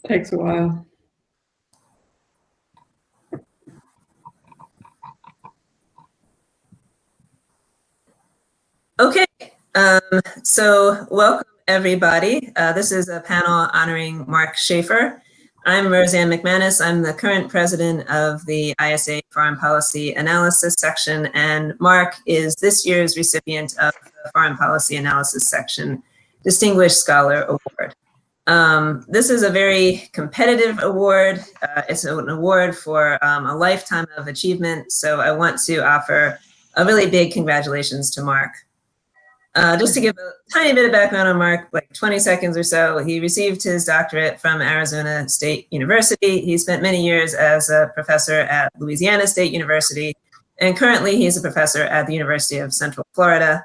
Takes a while. Okay, so welcome everybody. This is a panel honoring Mark Schafer. I'm Roseanne McManus. I'm the current president of the ISA Foreign Policy Analysis section, and Mark is this year's recipient of the Foreign Policy Analysis section Distinguished Scholar Award. This is a very competitive award. It's an award for a lifetime of achievement, so I want to offer a really big congratulations to Mark. Just to give a tiny bit of background on Mark, like 20 seconds or so, he received his doctorate from Arizona State University. He spent many years as a professor at Louisiana State University, and currently he's a professor at the University of Central Florida.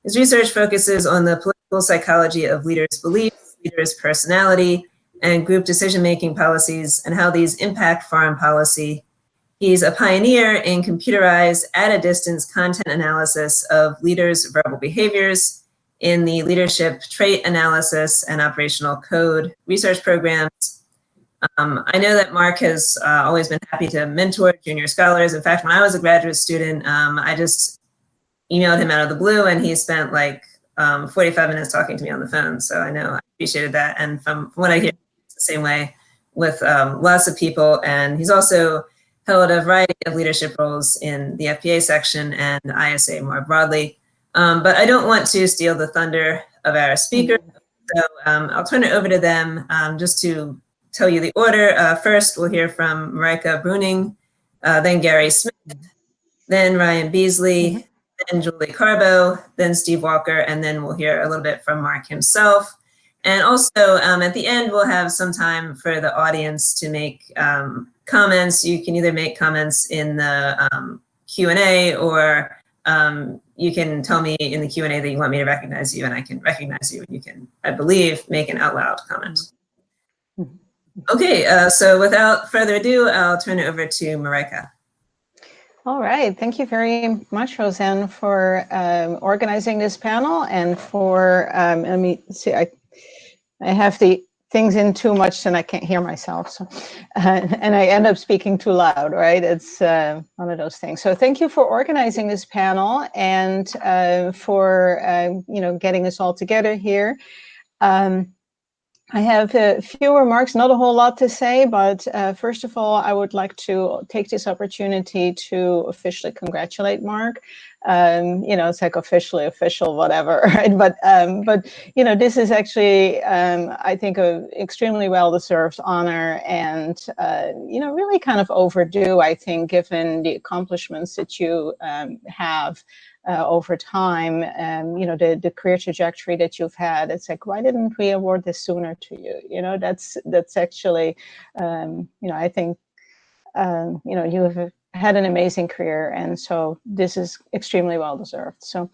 His research focuses on the political psychology of leaders' beliefs, leaders' personality, and group decision-making policies, and how these impact foreign policy. He's a pioneer in computerized at-a-distance content analysis of leaders' verbal behaviors in the leadership trait analysis and operational code research programs. I know that Mark has always been happy to mentor junior scholars. In fact, when I was a graduate student, I just emailed him out of the blue and he spent like 45 minutes talking to me on the phone. So I know I appreciated that. And from what I hear, it's the same way with lots of people. And he's also held a variety of leadership roles in the FPA section and ISA more broadly. But I don't want to steal the thunder of our speakers, so I'll turn it over to them just to tell you the order. First, we'll hear from Marijke Breuning, then Gary Smith, then Ryan Beasley, then Juliet Kaarbo, then Steve Walker, and then we'll hear a little bit from Mark himself. And also at the end, we'll have some time for the audience to make comments. You can either make comments in the Q&A or you can tell me in the Q&A that you want me to recognize you and I can recognize you and you can, I believe, make an out loud comment. Okay, so without further ado, I'll turn it over to Marika. All right, thank you very much, Roseanne, for organizing this panel and for, let me see, I have the things in too much and I can't hear myself. So, and I end up speaking too loud, right? It's one of those things. So thank you for organizing this panel and for, getting us all together here. I have a few remarks, not a whole lot to say, but first of all, I would like to take this opportunity to officially congratulate Mark. It's like official, whatever, right? But this is actually, I think, an extremely well-deserved honor and, really kind of overdue, I think, given the accomplishments that you have over time, the career trajectory that you've had. It's like, why didn't we award this sooner to you? That's actually, I think, you have had an amazing career, and so this is extremely well deserved. So,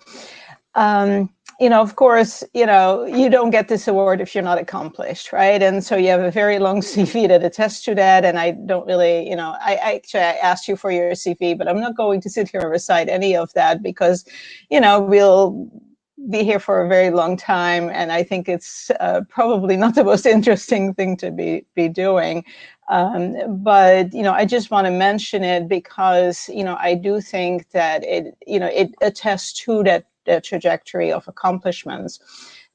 of course, you don't get this award if you're not accomplished, right? And so you have a very long CV that attests to that. And I don't really, I asked you for your CV, but I'm not going to sit here and recite any of that because, we'll be here for a very long time. And I think it's probably not the most interesting thing to be doing. But, I just want to mention it because, I do think that it attests to that trajectory of accomplishments.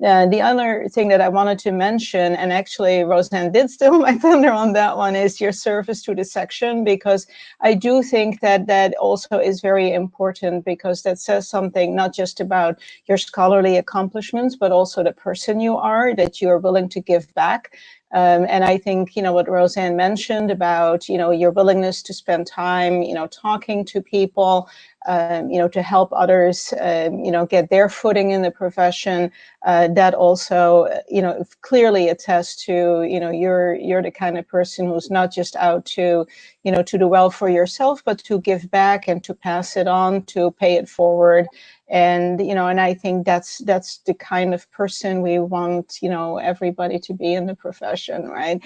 The other thing that I wanted to mention, and actually Roseanne did steal my thunder on that one, is your service to the section, because I do think that that also is very important, because that says something not just about your scholarly accomplishments, but also the person you are, that you are willing to give back. And I think, what Roseanne mentioned about, your willingness to spend time, talking to people, to help others, get their footing in the profession, that also, clearly attests to, you're the kind of person who's not just out to, to do well for yourself, but to give back and to pass it on, to pay it forward. And, and I think that's the kind of person we want, everybody to be in the profession, right?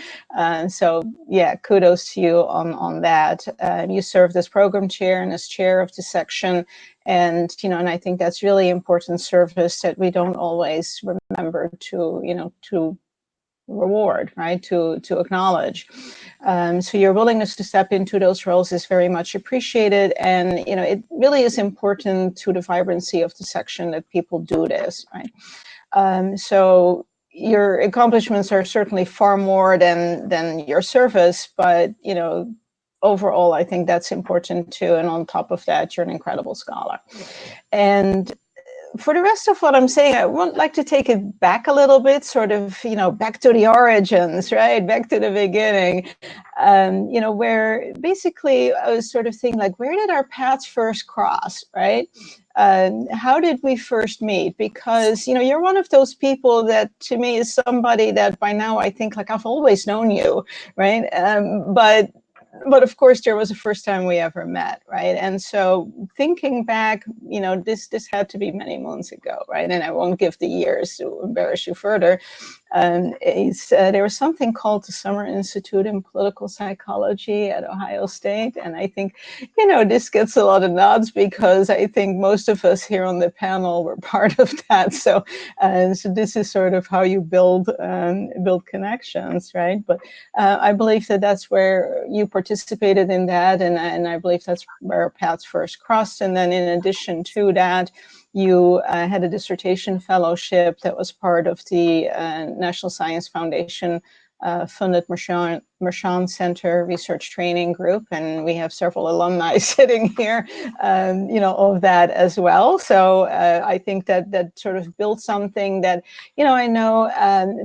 So yeah, kudos to you on that. You served as program chair and as chair of the section. And, and I think that's really important service that we don't always remember to, to reward, right? To acknowledge. So your willingness to step into those roles is very much appreciated, and it really is important to the vibrancy of the section that people do this, right? So your accomplishments are certainly far more than your service, but overall, I think that's important too. And on top of that, you're an incredible scholar. And for the rest of what I'm saying, I would like to take it back a little bit, sort of, back to the origins, right? Back to the beginning, where basically I was sort of thinking, like, where did our paths first cross, right? How did we first meet? Because, you're one of those people that to me is somebody that by now I think like I've always known you, right? But of course, there was a first time we ever met, right? And so thinking back, this had to be many months ago, right? And I won't give the years to embarrass you further. There was something called the Summer Institute in Political Psychology at Ohio State. And I think, this gets a lot of nods because I think most of us here on the panel were part of that. So this is sort of how you build connections, right? But I believe that that's where you participated in that. And I believe that's where our paths first crossed. And then in addition to that, you had a dissertation fellowship that was part of the National Science Foundation funded Mershon Center Research Training Group. And we have several alumni sitting here, of that as well. So I think that sort of built something that, I know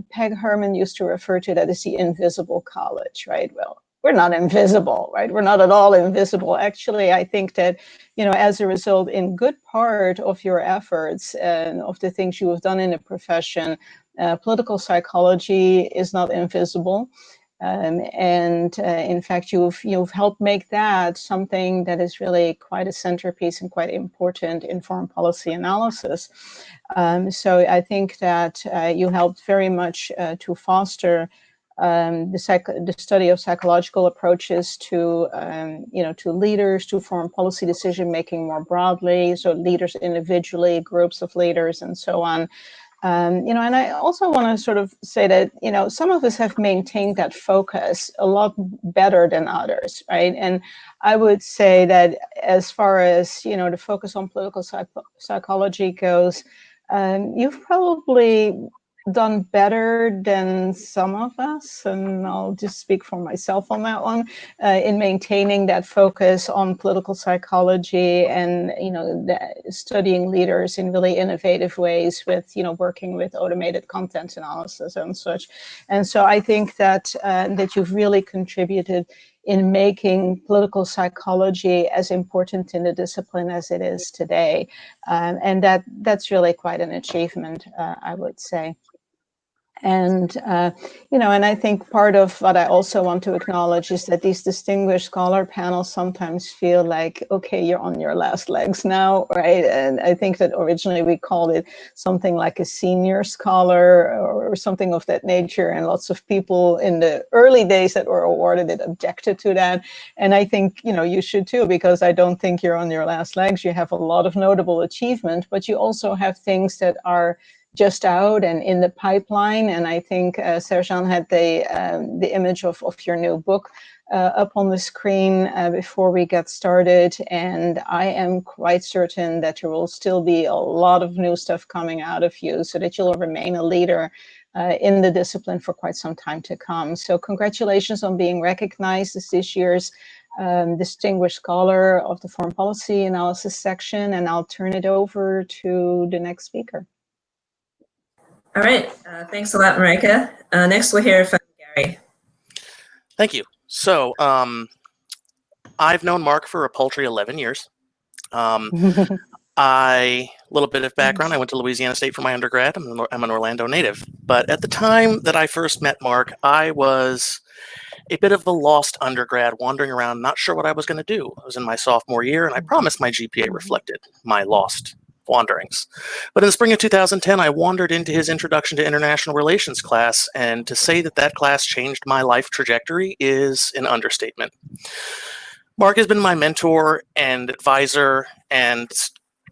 Peg Herman used to refer to that as the invisible college, right? Well, we're not invisible, right? We're not at all invisible. Actually, I think that, as a result, in good part of your efforts and of the things you have done in the profession, political psychology is not invisible. In fact, you've helped make that something that is really quite a centerpiece and quite important in foreign policy analysis. So I think that you helped very much to foster the study of psychological approaches to leaders, to foreign policy decision making more broadly. So leaders individually, groups of leaders, and so on. And I also want to sort of say that, some of us have maintained that focus a lot better than others, right? And I would say that as far as, the focus on political psychology goes, you've probably done better than some of us, and I'll just speak for myself on that one, in maintaining that focus on political psychology and, studying leaders in really innovative ways with, working with automated content analysis and such. And so I think that that you've really contributed in making political psychology as important in the discipline as it is today. And that's really quite an achievement, I would say. And, and I think part of what I also want to acknowledge is that these distinguished scholar panels sometimes feel like, okay, you're on your last legs now, right? And I think that originally we called it something like a senior scholar or something of that nature. And lots of people in the early days that were awarded it objected to that. And I think, you should too, because I don't think you're on your last legs. You have a lot of notable achievement, but you also have things that are just out and in the pipeline. And I think Serjan had the image of your new book up on the screen before we get started. And I am quite certain that there will still be a lot of new stuff coming out of you so that you'll remain a leader in the discipline for quite some time to come. So congratulations on being recognized as this year's distinguished scholar of the foreign policy analysis section. And I'll turn it over to the next speaker. All right, thanks a lot, Marika. Next, we'll hear from Gary. Thank you. So I've known Mark for a paltry 11 years. A little bit of background, I went to Louisiana State for my undergrad. I'm an Orlando native. But at the time that I first met Mark, I was a bit of a lost undergrad, wandering around, not sure what I was going to do. I was in my sophomore year, and I promised my GPA reflected my lost wanderings. But in the spring of 2010, I wandered into his Introduction to International Relations class, and to say that that class changed my life trajectory is an understatement. Mark has been my mentor and advisor and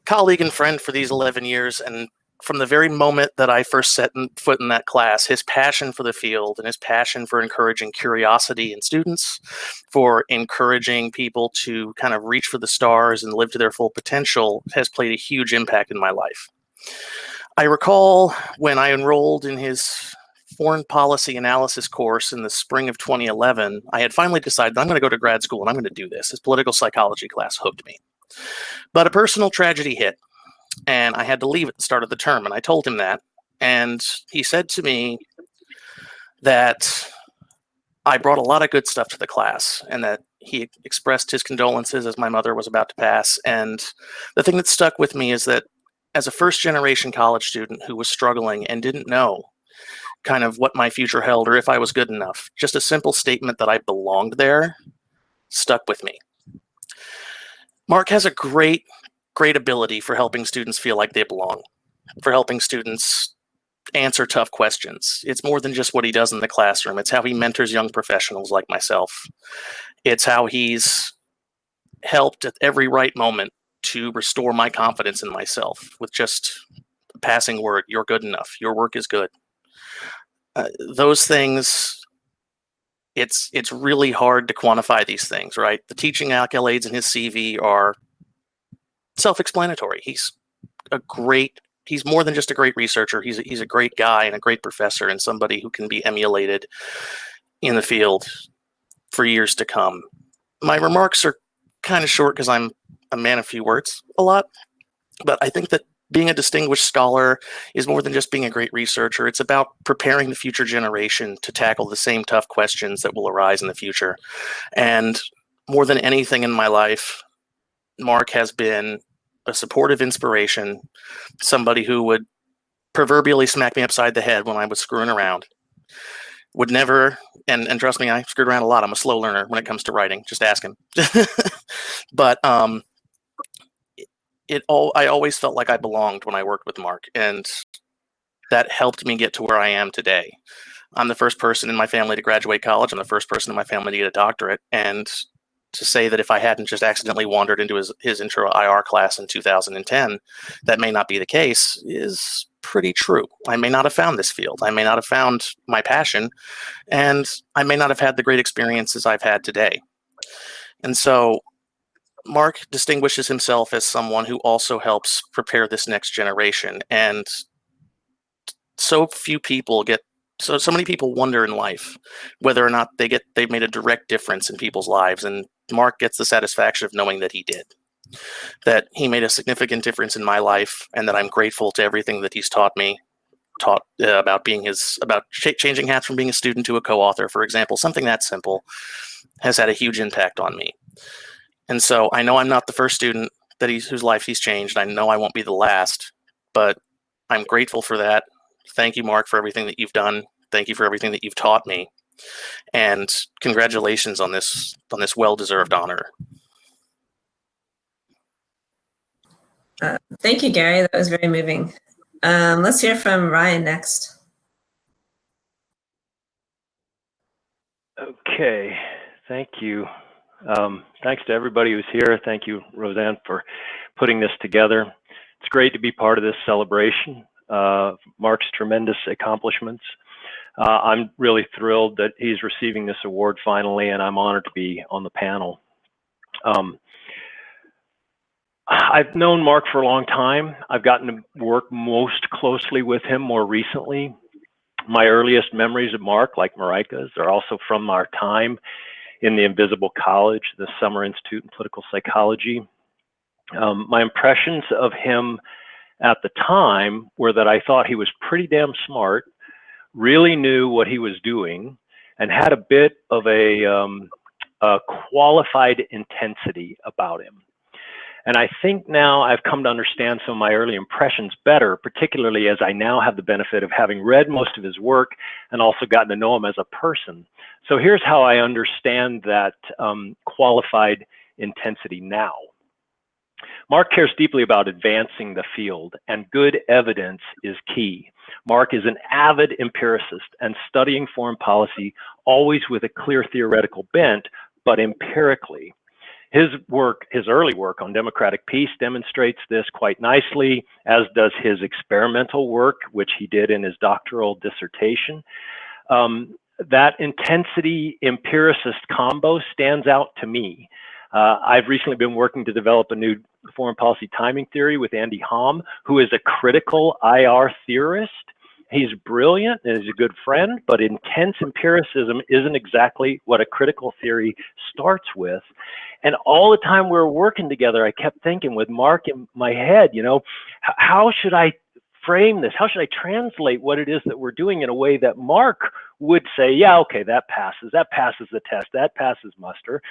colleague and friend for these 11 years, and from the very moment that I first set foot in that class, his passion for the field and his passion for encouraging curiosity in students, for encouraging people to kind of reach for the stars and live to their full potential, has played a huge impact in my life. I recall when I enrolled in his foreign policy analysis course in the spring of 2011, I had finally decided I'm going to go to grad school and I'm going to do this. His political psychology class hooked me. But a personal tragedy hit, and I had to leave at the start of the term, and I told him that. And he said to me that I brought a lot of good stuff to the class, and that he expressed his condolences as my mother was about to pass. And the thing that stuck with me is that as a first-generation college student who was struggling and didn't know kind of what my future held or if I was good enough, just a simple statement that I belonged there stuck with me. Mark has a great ability for helping students feel like they belong, for helping students answer tough questions. It's more than just what he does in the classroom. It's how he mentors young professionals like myself. It's how he's helped at every right moment to restore my confidence in myself with just a passing word, "You're good enough. Your work is good." Those things, it's really hard to quantify these things, right? The teaching accolades in his CV are self-explanatory. He's more than just a great researcher. He's a great guy and a great professor and somebody who can be emulated in the field for years to come. My remarks are kind of short because I'm a man of few words a lot, but I think that being a distinguished scholar is more than just being a great researcher. It's about preparing the future generation to tackle the same tough questions that will arise in the future. And more than anything in my life, Mark has been a supportive inspiration, somebody who would proverbially smack me upside the head when I was screwing around. Would never, and trust me, I screwed around a lot. I'm a slow learner when it comes to writing. Just ask him. But I always felt like I belonged when I worked with Mark, and that helped me get to where I am today. I'm the first person in my family to graduate college. I'm the first person in my family to get a doctorate, and to say that if I hadn't just accidentally wandered into his intro IR class in 2010, that may not be the case is pretty true. I may not have found this field. I may not have found my passion, and I may not have had the great experiences I've had today. And so Mark distinguishes himself as someone who also helps prepare this next generation. And so many people wonder in life whether or not they've made a direct difference in people's lives. And Mark gets the satisfaction of knowing that he did, that he made a significant difference in my life, and that I'm grateful to everything that he's taught about changing hats from being a student to a co-author, for example. Something that simple has had a huge impact on me. And so I know I'm not the first student whose life he's changed. I know I won't be the last, but I'm grateful for that. Thank you, Mark, for everything that you've done. Thank you for everything that you've taught me. And congratulations on this well-deserved honor. Thank you, Gary. That was very moving. Let's hear from Ryan next. Okay, thank you. Thanks to everybody who's here. Thank you, Roseanne, for putting this together. It's great to be part of this celebration of Mark's tremendous accomplishments. I'm really thrilled that he's receiving this award finally, and I'm honored to be on the panel. I've known Mark for a long time. I've gotten to work most closely with him more recently. My earliest memories of Mark, like Marika's, are also from our time in the Invisible College, the Summer Institute in Political Psychology. My impressions of him at the time were that I thought he was pretty damn smart, really knew what he was doing, and had a bit of a qualified intensity about him. And I think now I've come to understand some of my early impressions better, particularly as I now have the benefit of having read most of his work and also gotten to know him as a person. So here's how I understand that qualified intensity now. Mark cares deeply about advancing the field, and good evidence is key. Mark is an avid empiricist and studying foreign policy always with a clear theoretical bent, but empirically. His early work on democratic peace demonstrates this quite nicely, as does his experimental work, which he did in his doctoral dissertation. That intensity empiricist combo stands out to me. I've recently been working to develop a new foreign policy timing theory with Andy Hom, who is a critical IR theorist. He's brilliant and is a good friend, but intense empiricism isn't exactly what a critical theory starts with. And all the time we were working together, I kept thinking with Mark in my head, you know, how should I frame this? How should I translate what it is that we're doing in a way that Mark would say, yeah, okay, that passes the test, that passes muster.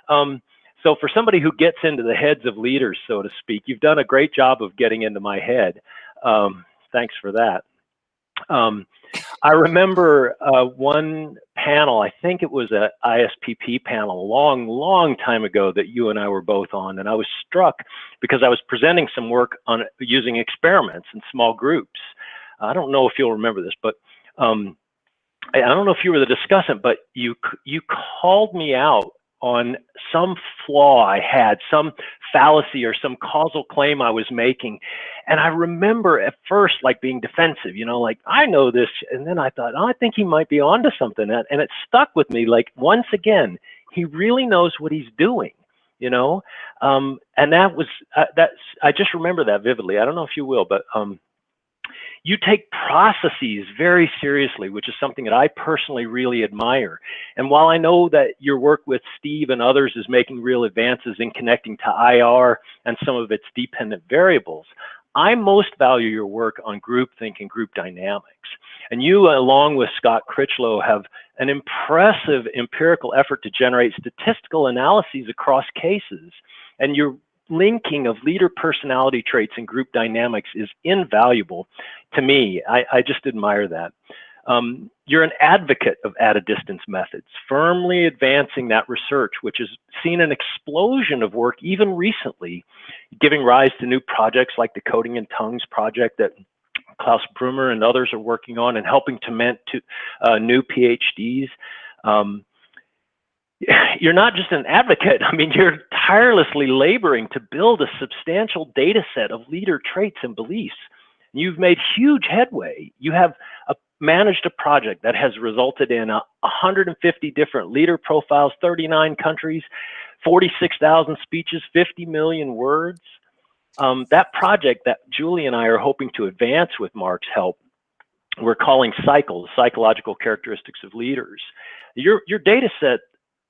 So for somebody who gets into the heads of leaders, so to speak, you've done a great job of getting into my head. Thanks for that. I remember one panel, I think it was a ISPP panel a long time ago that you and I were both on, and I was struck because I was presenting some work on using experiments in small groups. I don't know if you'll remember this, but I don't know if you were the discussant, but you called me out on some flaw I had, some fallacy or some causal claim I was making. And I remember at first like being defensive, you know, like I know this. And then I thought, oh, I think he might be onto something. And it stuck with me. Like once again, he really knows what he's doing, you know? And that was, I just remember that vividly. I don't know if you will, but you take processes very seriously, which is something that I personally really admire. And while I know that your work with Steve and others is making real advances in connecting to IR and some of its dependent variables, I most value your work on groupthink and group dynamics. And you, along with Scott Critchlow, have an impressive empirical effort to generate statistical analyses across cases. And your linking of leader personality traits and group dynamics is invaluable to me. I just admire that. You're an advocate of at-a-distance methods, firmly advancing that research, which has seen an explosion of work even recently, giving rise to new projects like the Coding in Tongues project that Klaus Brummer and others are working on, and helping to mint new PhDs. You're not just an advocate. I mean, you're tirelessly laboring to build a substantial data set of leader traits and beliefs. You've made huge headway. You have managed a project that has resulted in 150 different leader profiles, 39 countries, 46,000 speeches, 50 million words. That project that Julie and I are hoping to advance with Mark's help, we're calling Cycle, Psychological Characteristics of Leaders. Your data set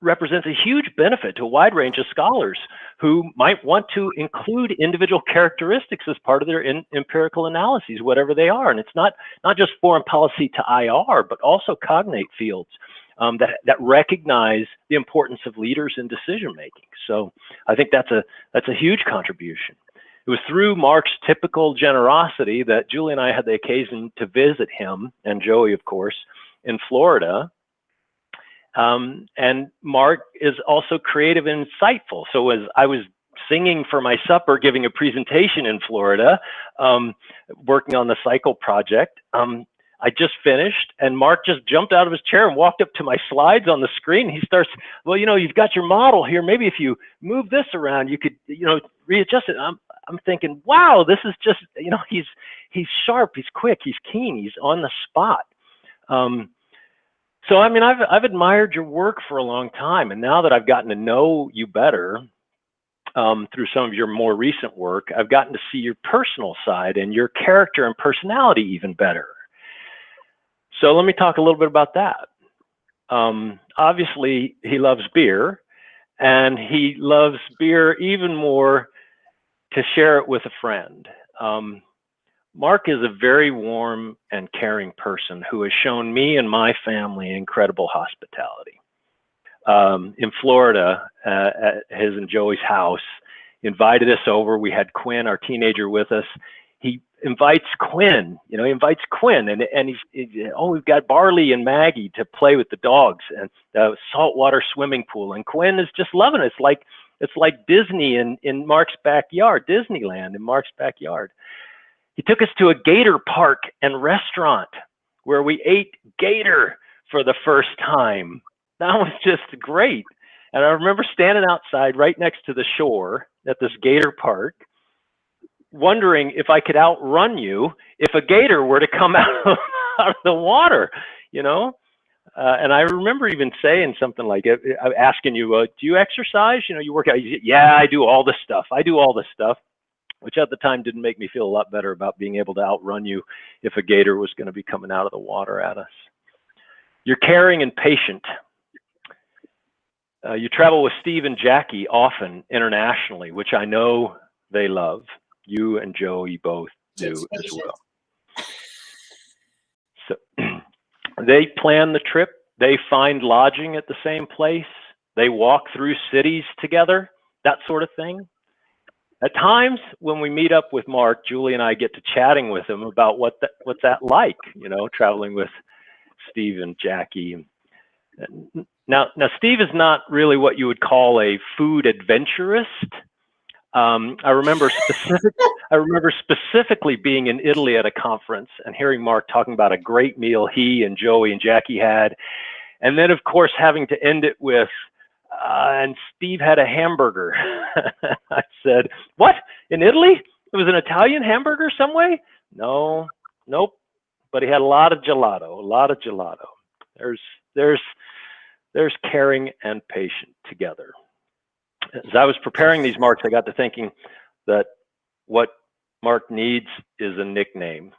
represents a huge benefit to a wide range of scholars who might want to include individual characteristics as part of their empirical analyses, whatever they are. And it's not just foreign policy to IR, but also cognate fields that recognize the importance of leaders in decision making. So I think that's a huge contribution. It was through Mark's typical generosity that Julie and I had the occasion to visit him, and Joey, of course, in Florida. And Mark is also creative and insightful. So as I was singing for my supper, giving a presentation in Florida, working on the Cycle project, I just finished, and Mark just jumped out of his chair and walked up to my slides on the screen. He starts, well, you know, you've got your model here. Maybe if you move this around, you could, you know, readjust it. I'm thinking, wow, this is just, you know, he's sharp, he's quick, he's keen, he's on the spot. So, I mean, I've admired your work for a long time, and now that I've gotten to know you better through some of your more recent work, I've gotten to see your personal side and your character and personality even better. So let me talk a little bit about that. Obviously, he loves beer, and he loves beer even more to share it with a friend. Mark is a very warm and caring person who has shown me and my family incredible hospitality. In Florida, at his and Joey's house, he invited us over. We had Quinn, our teenager, with us. He invites Quinn, and he's we've got Barley and Maggie to play with the dogs and the saltwater swimming pool. And Quinn is just loving it. It's like Disney in Mark's backyard, Disneyland in Mark's backyard. He took us to a gator park and restaurant where we ate gator for the first time. That was just great. And I remember standing outside right next to the shore at this gator park, wondering if I could outrun you if a gator were to come out of the water, you know? And I remember even saying something like, asking you, do you exercise? You know, you work out? You said, yeah, I do all this stuff. I do all this stuff, which at the time didn't make me feel a lot better about being able to outrun you if a gator was going to be coming out of the water at us. You're caring and patient. You travel with Steve and Jackie often internationally, which I know they love. You and Joey both do as well. So they plan the trip. They find lodging at the same place. They walk through cities together, that sort of thing. At times when we meet up with Mark, Julie and I get to chatting with him about what's that like, you know, traveling with Steve and Jackie. Now Steve is not really what you would call a food adventurist. I remember specifically being in Italy at a conference and hearing Mark talking about a great meal he and Joey and Jackie had. And then, of course, having to end it with, and Steve had a hamburger. I said, what? In Italy? It was an Italian hamburger some way? No, nope. But he had a lot of gelato, There's caring and patient together. As I was preparing these marks, I got to thinking that what Mark needs is a nickname.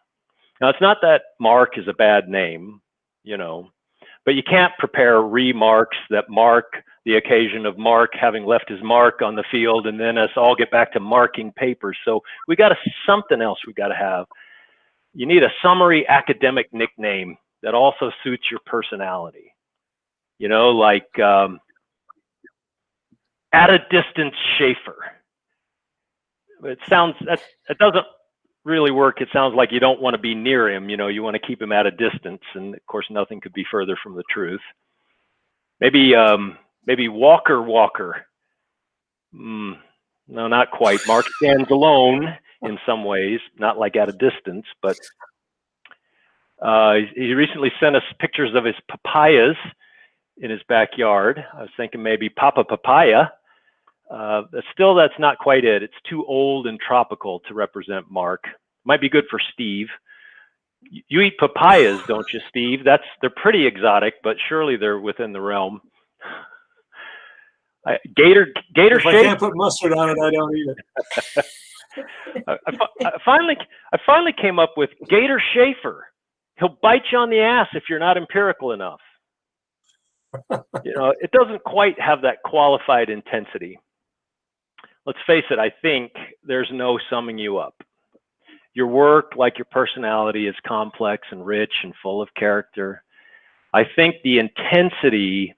Now, it's not that Mark is a bad name, you know, but you can't prepare remarks that mark the occasion of Mark having left his mark on the field and then us all get back to marking papers. So we got something else we got to have. You need a summary academic nickname that also suits your personality. You know, like at a distance Schafer. It doesn't really work. It sounds like you don't want to be near him. You know, you want to keep him at a distance. And of course, nothing could be further from the truth. Maybe Walker. No, not quite. Mark stands alone in some ways, not like at a distance, but he recently sent us pictures of his papayas in his backyard. I was thinking maybe Papa Papaya. Still, that's not quite it. It's too old and tropical to represent Mark. Might be good for Steve. You eat papayas, don't you, Steve? They're pretty exotic, but surely they're within the realm. Gator If I shape. can't put mustard on it, I don't eat it. I finally came up with Gator Schafer. He'll bite you on the ass if you're not empirical enough. You know, it doesn't quite have that qualified intensity. Let's face it, I think there's no summing you up. Your work, like your personality, is complex and rich and full of character. I think the intensity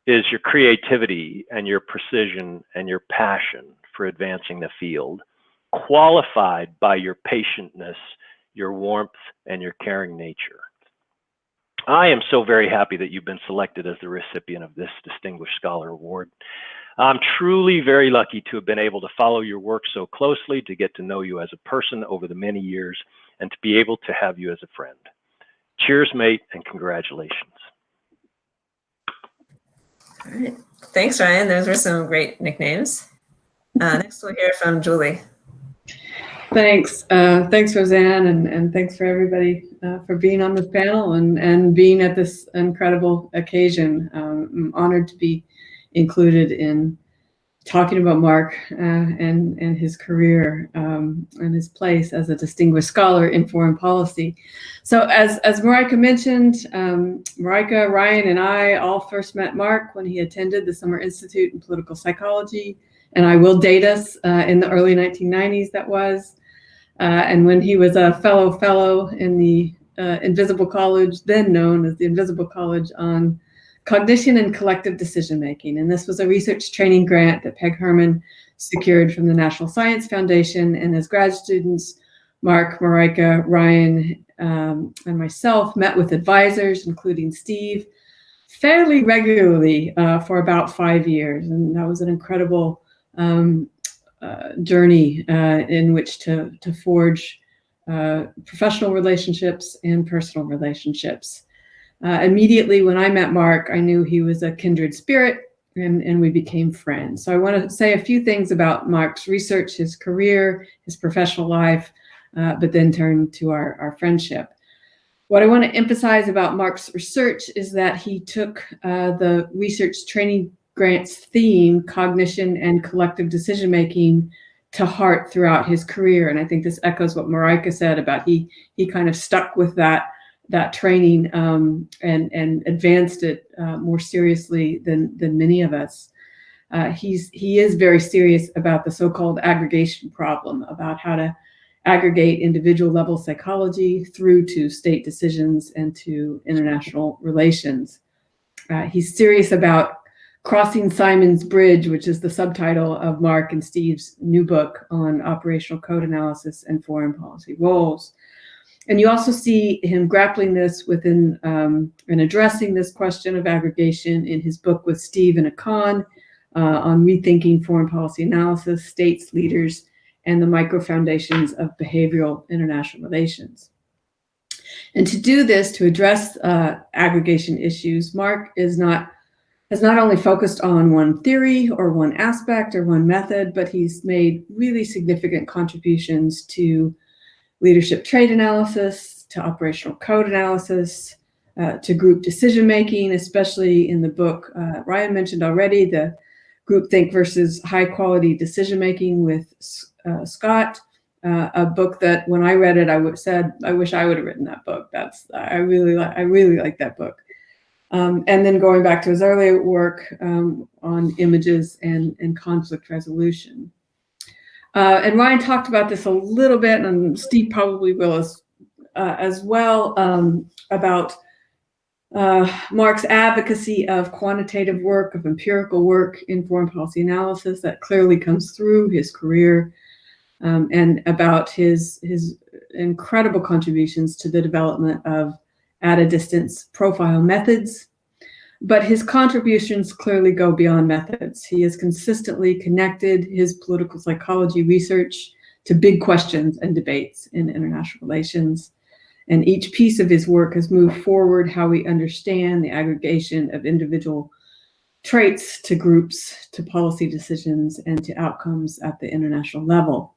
is your creativity and your precision and your passion for advancing the field, qualified by your patientness, your warmth, and your caring nature. I am so very happy that you've been selected as the recipient of this Distinguished Scholar Award. I'm truly very lucky to have been able to follow your work so closely, to get to know you as a person over the many years, and to be able to have you as a friend. Cheers, mate, and congratulations. All right. Thanks, Ryan. Those were some great nicknames. Next, we'll hear from Julie. Thanks. Thanks, Roseanne, and thanks for everybody for being on this panel and being at this incredible occasion. I'm honored to be included in talking about Mark and his career and his place as a distinguished scholar in foreign policy. So as Marika mentioned, Marika, Ryan, and I all first met Mark when he attended the Summer Institute in Political Psychology, and I will date us in the early 1990s, that was. And when he was a fellow in the Invisible College, then known as the Invisible College on Cognition and Collective Decision Making. And this was a research training grant that Peg Herman secured from the National Science Foundation. And as grad students, Mark, Marika, Ryan, and myself met with advisors, including Steve, fairly regularly for about 5 years. And that was an incredible journey in which to forge professional relationships and personal relationships. Immediately when I met Mark, I knew he was a kindred spirit, and we became friends. So I want to say a few things about Mark's research, his career, his professional life, but then turn to our friendship. What I want to emphasize about Mark's research is that he took the research training grants theme, cognition and collective decision-making, to heart throughout his career. And I think this echoes what Marika said about he kind of stuck with that training and advanced it more seriously than many of us. He is very serious about the so-called aggregation problem, about how to aggregate individual level psychology through to state decisions and to international relations. He's serious about Crossing Simon's Bridge, which is the subtitle of Mark and Steve's new book on operational code analysis and foreign policy roles. And you also see him grappling this within and addressing this question of aggregation in his book with Steve and Akan on rethinking foreign policy analysis, states, leaders, and the micro foundations of behavioral international relations. And to do this, to address aggregation issues, Mark has not only focused on one theory or one aspect or one method, but he's made really significant contributions to leadership trait analysis, to operational code analysis, to group decision-making, especially in the book Ryan mentioned already, the groupthink versus high-quality decision-making with Scott, a book that when I read it, I wish I would have written that book. I really like that book. And then going back to his earlier work on images and conflict resolution. And Ryan talked about this a little bit, and Steve probably will as well, about Mark's advocacy of quantitative work, of empirical work in foreign policy analysis that clearly comes through his career, and about his incredible contributions to the development of at a distance profile methods. But his contributions clearly go beyond methods. He has consistently connected his political psychology research to big questions and debates in international relations. And each piece of his work has moved forward how we understand the aggregation of individual traits to groups, to policy decisions, and to outcomes at the international level.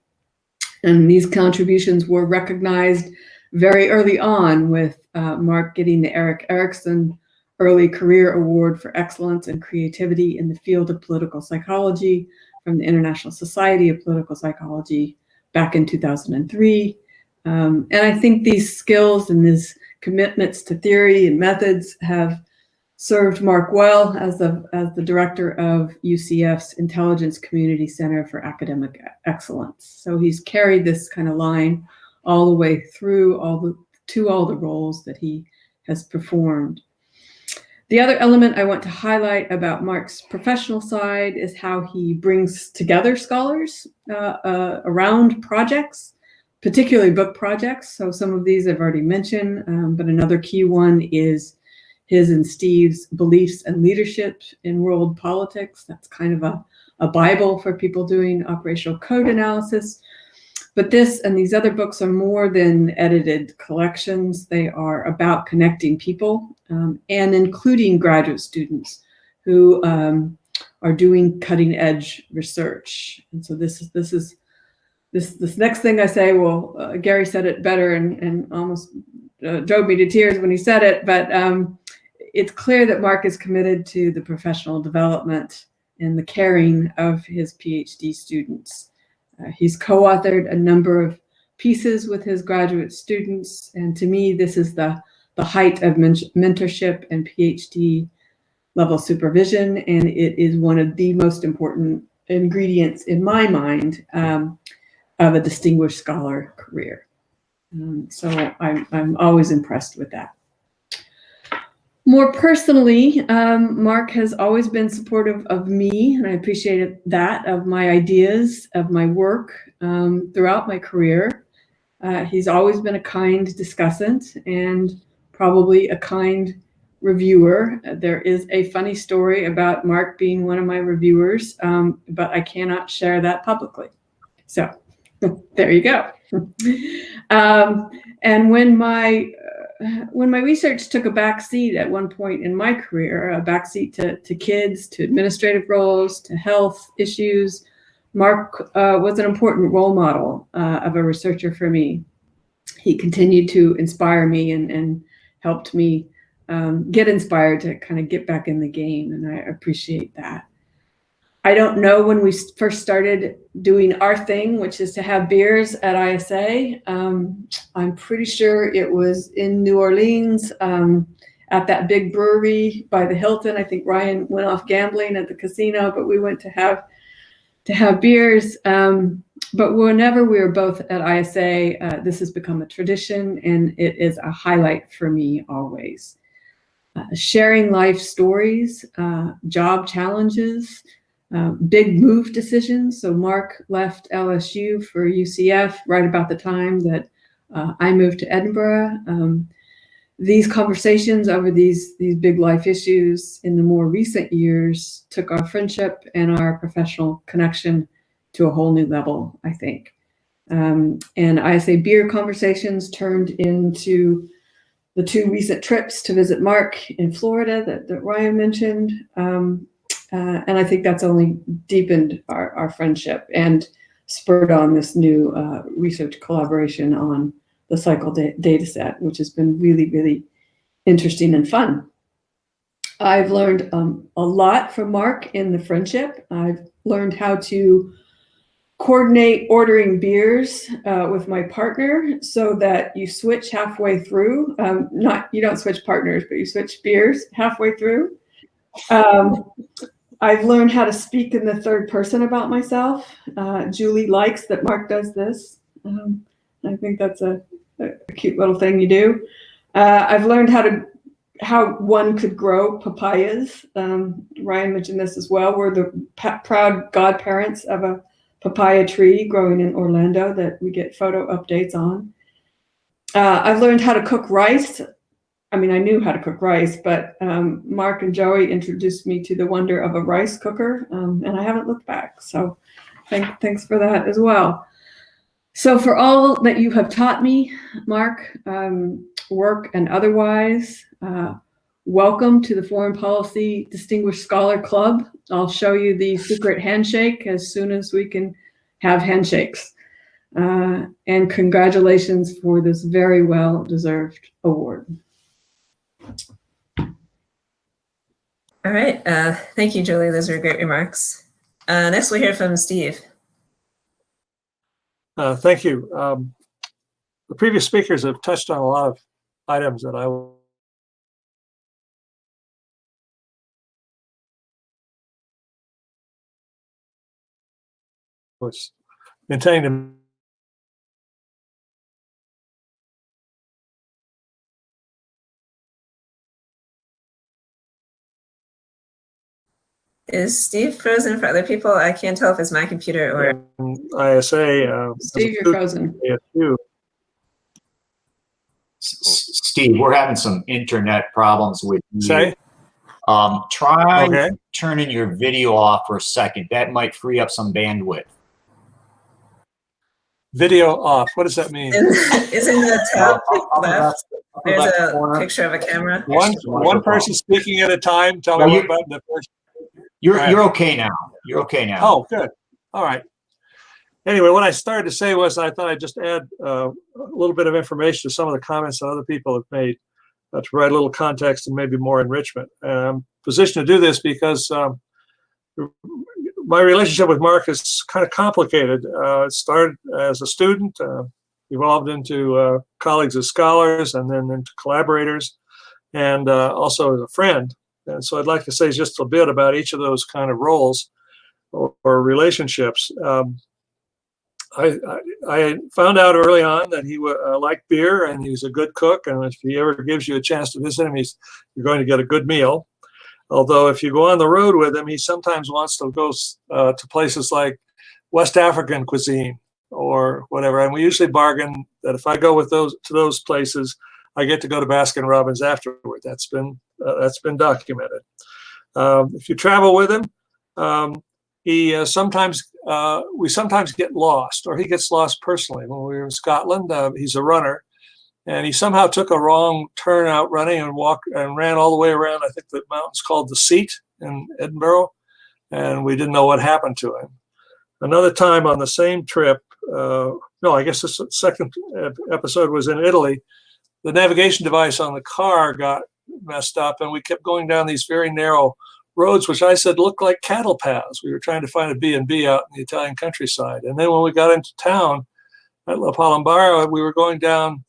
And these contributions were recognized very early on, with Mark getting the Erik Erikson Early Career Award for Excellence and Creativity in the field of political psychology from the International Society of Political Psychology back in 2003. And I think these skills and these commitments to theory and methods have served Mark well as the director of UCF's Intelligence Community Center for Academic Excellence. So he's carried this kind of line all the way through all the roles that he has performed. The other element I want to highlight about Mark's professional side is how he brings together scholars around projects, particularly book projects. So some of these I've already mentioned, but another key one is his and Steve's Beliefs and Leadership in World Politics. That's kind of a Bible for people doing operational code analysis. But this and these other books are more than edited collections. They are about connecting people and including graduate students who are doing cutting edge research. And so this next thing I say, well, Gary said it better and almost drove me to tears when he said it, but it's clear that Mark is committed to the professional development and the caring of his PhD students. He's co-authored a number of pieces with his graduate students, and to me, this is the height of mentorship and PhD level supervision, and it is one of the most important ingredients in my mind of a distinguished scholar career. So I'm always impressed with that. More personally, Mark has always been supportive of me, and I appreciate that, of my ideas, of my work throughout my career. He's always been a kind discussant and probably a kind reviewer. There is a funny story about Mark being one of my reviewers, but I cannot share that publicly. So there you go. And when my when my research took a backseat at one point in my career, a backseat to kids, to administrative roles, to health issues, Mark was an important role model of a researcher for me. He continued to inspire me and helped me get inspired to kind of get back in the game, and I appreciate that. I don't know when we first started doing our thing, which is to have beers at ISA. I'm pretty sure it was in New Orleans at that big brewery by the Hilton. I think Ryan went off gambling at the casino, but we went to have beers. But whenever we were both at ISA, this has become a tradition, and it is a highlight for me always. Sharing life stories, job challenges, big move decisions. So Mark left LSU for UCF right about the time that I moved to Edinburgh. These conversations over these big life issues in the more recent years took our friendship and our professional connection to a whole new level, I think. And ISA beer conversations turned into the 2 recent trips to visit Mark in Florida that Ryan mentioned. And I think that's only deepened our friendship and spurred on this new research collaboration on the cycle data set, which has been really, really interesting and fun. I've learned a lot from Mark in the friendship. I've learned how to coordinate ordering beers with my partner so that you switch halfway through. You don't switch partners, but you switch beers halfway through. I've learned how to speak in the third person about myself. Julie likes that Mark does this. I think that's a cute little thing you do. I've learned how one could grow papayas. Ryan mentioned this as well. We're the proud godparents of a papaya tree growing in Orlando that we get photo updates on. I've learned how to cook rice. I mean, I knew how to cook rice, but Mark and Joey introduced me to the wonder of a rice cooker, and I haven't looked back. So thanks for that as well. So for all that you have taught me, Mark, work and otherwise, welcome to the Foreign Policy Distinguished Scholar Club. I'll show you the secret handshake as soon as we can have handshakes. And congratulations for this very well-deserved award. All right. Thank you, Julie. Those were great remarks. Next, we'll hear from Steve. Thank you. The previous speakers have touched on a lot of items that I was intending to. Is Steve frozen for other people? I can't tell if it's my computer or ISA. Steve, you're frozen. ASU. Steve, we're having some internet problems with you. Say? Try turning your video off for a second. That might free up some bandwidth. Video off. What does that mean? Is in the top left. There's a picture of a camera. One person speaking at a time. Tell me what button the first. You're okay now. You're okay now. Oh, good. All right. Anyway, what I started to say was I thought I'd just add a little bit of information to some of the comments that other people have made to provide a little context and maybe more enrichment. I'm positioned to do this because my relationship with Mark is kind of complicated. It started as a student, evolved into colleagues as scholars, and then into collaborators, and also as a friend. And so I'd like to say just a bit about each of those kind of roles or relationships. I found out early on that he liked beer and he's a good cook. And if he ever gives you a chance to visit him, you're going to get a good meal. Although if you go on the road with him, he sometimes wants to go to places like West African cuisine or whatever. And we usually bargain that if I go to those places, I get to go to Baskin Robbins afterward. That's been documented. If you travel with him, we sometimes get lost, or he gets lost personally. When we were in Scotland, he's a runner, And he somehow took a wrong turn out running and walked and ran all the way around, I think the mountain's called the Seat in Edinburgh, and we didn't know what happened to him. Another time on the same trip, no, I guess this second episode was in Italy, the navigation device on the car got messed up, and we kept going down these very narrow roads, which I said looked like cattle paths. We were trying to find a B&B out in the Italian countryside. And then when we got into town at La Palombara, we were going down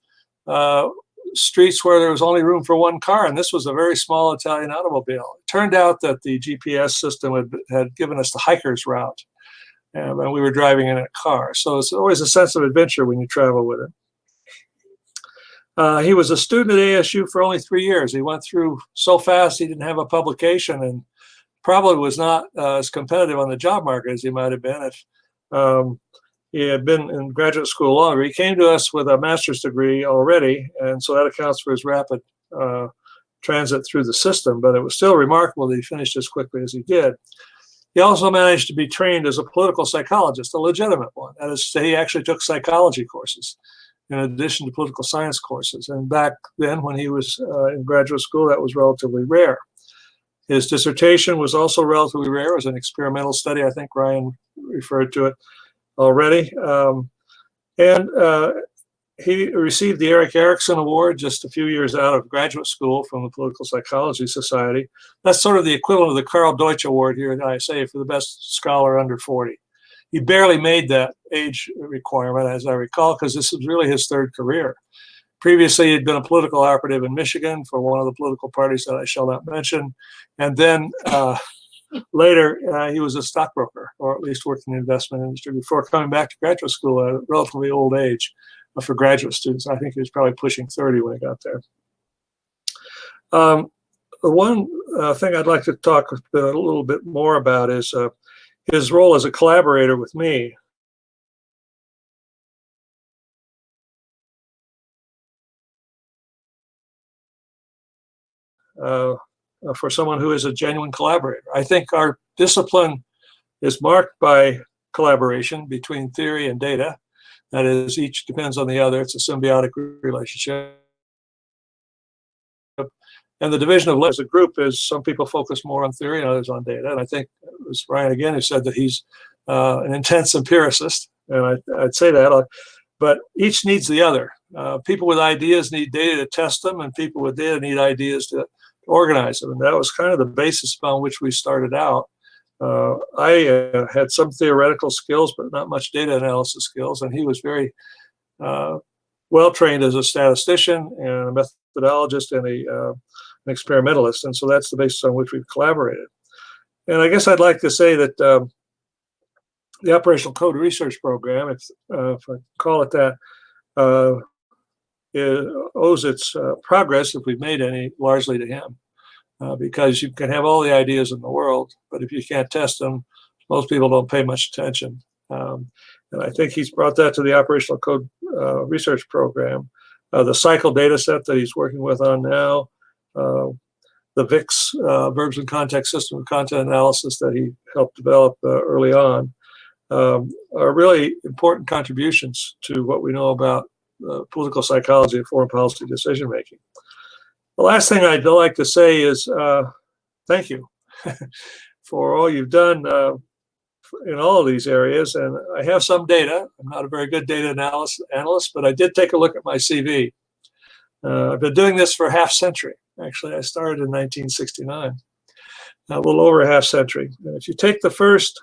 streets where there was only room for one car, and this was a very small Italian automobile. It turned out that the GPS system had given us the hiker's route, and we were driving in a car. So it's always a sense of adventure when you travel with it. He was a student at ASU for only 3 years. He went through so fast he didn't have a publication, and probably was not as competitive on the job market as he might have been if he had been in graduate school longer. He came to us with a master's degree already, and so that accounts for his rapid transit through the system, but it was still remarkable that he finished as quickly as he did. He also managed to be trained as a political psychologist, a legitimate one. That is, he actually took psychology courses in addition to political science courses. And back then, when he was in graduate school, that was relatively rare. His dissertation was also relatively rare. It was an experimental study. I think Ryan referred to it already. He received the Eric Erickson Award just a few years out of graduate school from the Political Psychology Society. That's sort of the equivalent of the Karl Deutsch Award here at ISA for the best scholar under 40. He barely made that age requirement, as I recall, because this was really his third career. Previously, he'd been a political operative in Michigan for one of the political parties that I shall not mention. And then later, he was a stockbroker, or at least worked in the investment industry before coming back to graduate school at a relatively old age for graduate students. I think he was probably pushing 30 when he got there. The one thing I'd like to talk a little bit more about is his role as a collaborator with me. For someone who is a genuine collaborator. I think our discipline is marked by collaboration between theory and data. That is, each depends on the other. It's a symbiotic relationship. And the division of as a group is some people focus more on theory and others on data. And I think it was Ryan again who said that he's an intense empiricist. And I'd say that, but each needs the other. People with ideas need data to test them, and people with data need ideas to organize them. And that was kind of the basis upon which we started out. I had some theoretical skills, but not much data analysis skills. And he was very well trained as a statistician and a methodologist and an experimentalist. And so that's the basis on which we've collaborated. And I guess I'd like to say that the Operational Code Research Program, if I call it that, it owes its progress, if we've made any, largely to him. Because you can have all the ideas in the world, but if you can't test them, most people don't pay much attention. And I think he's brought that to the Operational Code Research Program. The cycle data set that he's working with on now, the VIX, Verbs in Context System of Content Analysis that he helped develop early on, are really important contributions to what we know about political psychology and foreign policy decision making. The last thing I'd like to say is thank you for all you've done in all of these areas. And I have some data. I'm not a very good data analyst, but I did take a look at my CV. I've been doing this for a half century. Actually, I started in 1969, a little over a half century. And if you take the first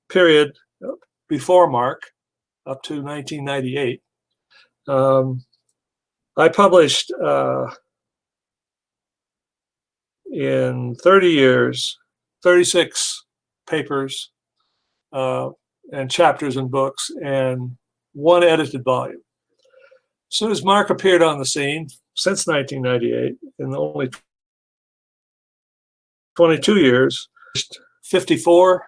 period before Mark up to 1998, I published in 30 years, 36 papers and chapters and books and one edited volume. As soon as Mark appeared on the scene, since 1998, in only 22 years, 54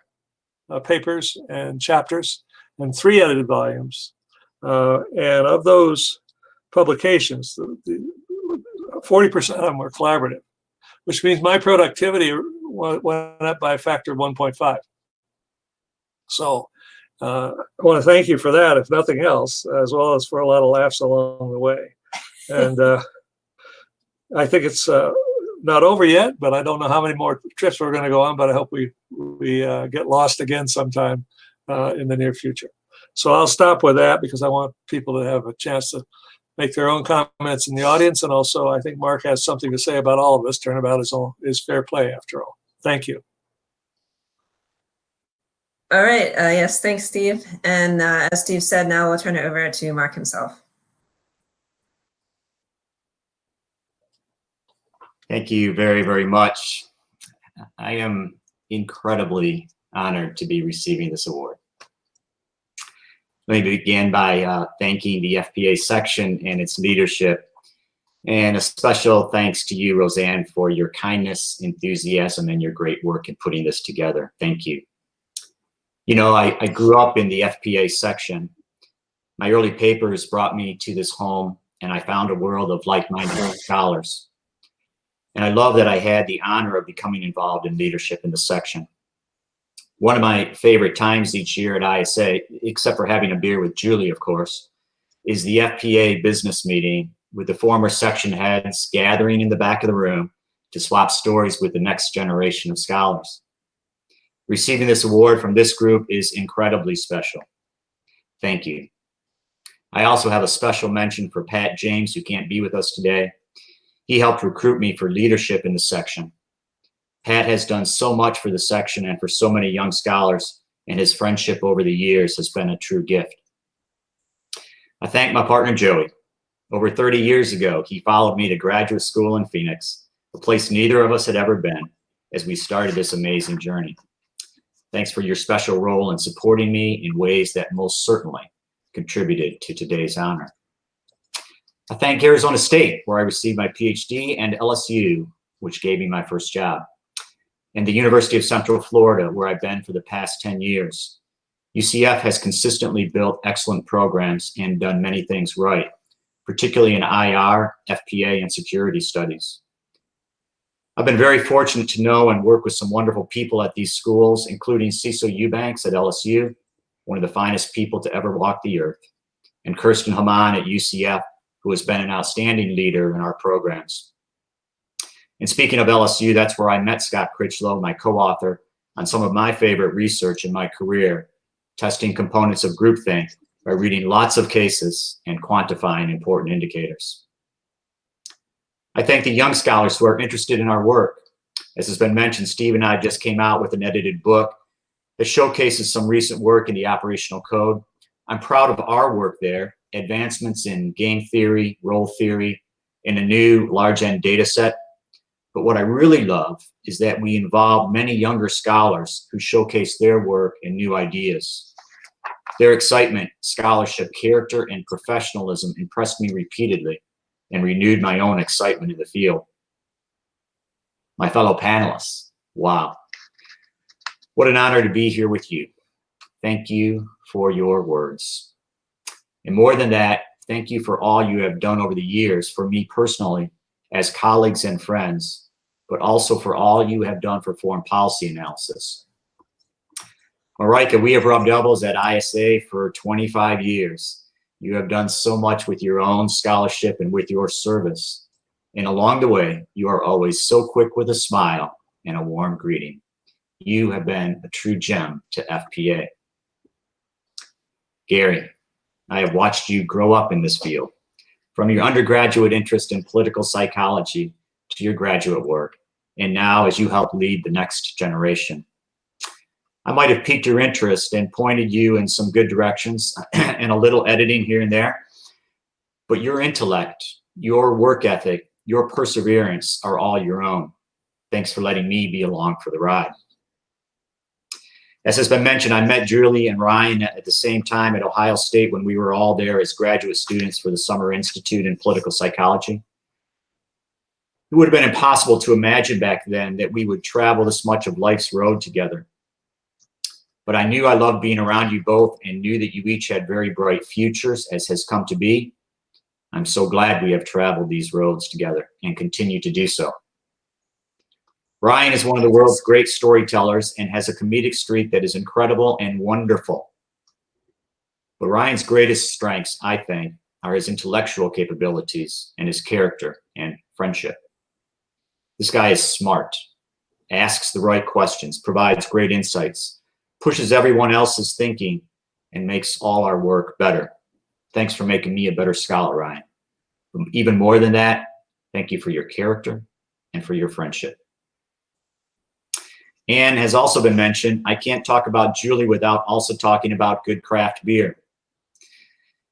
papers and chapters and 3 edited volumes. And of those publications, 40% of them were collaborative, which means my productivity went up by a factor of 1.5. So I want to thank you for that, if nothing else, as well as for a lot of laughs along the way. And I think it's not over yet, but I don't know how many more trips we're going to go on, but I hope we get lost again sometime in the near future. So I'll stop with that because I want people to have a chance to make their own comments in the audience. And also, I think Mark has something to say about all of us. Turnabout is fair play, after all. Thank you. All right. Yes, thanks, Steve. And as Steve said, now we'll turn it over to Mark himself. Thank you very, very much. I am incredibly honored to be receiving this award. Let me begin by thanking the FPA section and its leadership, and a special thanks to you, Roseanne, for your kindness, enthusiasm, and your great work in putting this together. Thank you. You know, I grew up in the FPA section. My early papers brought me to this home, and I found a world of like-minded scholars. And I love that I had the honor of becoming involved in leadership in the section. One of my favorite times each year at ISA, except for having a beer with Julie, of course, is the FPA business meeting with the former section heads gathering in the back of the room to swap stories with the next generation of scholars. Receiving this award from this group is incredibly special. Thank you. I also have a special mention for Pat James, who can't be with us today. He helped recruit me for leadership in the section. Pat has done so much for the section and for so many young scholars, and his friendship over the years has been a true gift. I thank my partner, Joey. Over 30 years ago, he followed me to graduate school in Phoenix, a place neither of us had ever been, as we started this amazing journey. Thanks for your special role in supporting me in ways that most certainly contributed to today's honor. I thank Arizona State, where I received my PhD, and LSU, which gave me my first job, and the University of Central Florida, where I've been for the past 10 years. UCF has consistently built excellent programs and done many things right, particularly in IR, FPA, and security studies. I've been very fortunate to know and work with some wonderful people at these schools, including Cecil Eubanks at LSU, one of the finest people to ever walk the earth, and Kirsten Hamann at UCF, who has been an outstanding leader in our programs. And speaking of LSU, that's where I met Scott Critchlow, my co-author, on some of my favorite research in my career, testing components of groupthink by reading lots of cases and quantifying important indicators. I thank the young scholars who are interested in our work. As has been mentioned, Steve and I just came out with an edited book that showcases some recent work in the operational code. I'm proud of our work there, advancements in game theory, role theory, and a new large N data set. But what I really love is that we involve many younger scholars who showcase their work and new ideas. Their excitement, scholarship, character, and professionalism impressed me repeatedly and renewed my own excitement in the field. My fellow panelists, wow. What an honor to be here with you. Thank you for your words. And more than that, thank you for all you have done over the years for me personally as colleagues and friends, but also for all you have done for foreign policy analysis. Marika, we have rubbed elbows at ISA for 25 years. You have done so much with your own scholarship and with your service. And along the way, you are always so quick with a smile and a warm greeting. You have been a true gem to FPA. Gary, I have watched you grow up in this field, from your undergraduate interest in political psychology to your graduate work, and now as you help lead the next generation. I might have piqued your interest and pointed you in some good directions and a little editing here and there, but your intellect, your work ethic, your perseverance are all your own. Thanks for letting me be along for the ride. As has been mentioned, I met Julie and Ryan at the same time at Ohio State when we were all there as graduate students for the Summer Institute in Political Psychology. It would have been impossible to imagine back then that we would travel this much of life's road together. But I knew I loved being around you both and knew that you each had very bright futures, as has come to be. I'm so glad we have traveled these roads together and continue to do so. Ryan is one of the world's great storytellers and has a comedic streak that is incredible and wonderful. But Ryan's greatest strengths, I think, are his intellectual capabilities and his character and friendship. This guy is smart, asks the right questions, provides great insights, pushes everyone else's thinking, and makes all our work better. Thanks for making me a better scholar, Ryan. Even more than that, thank you for your character and for your friendship. And has also been mentioned, I can't talk about Julie without also talking about good craft beer.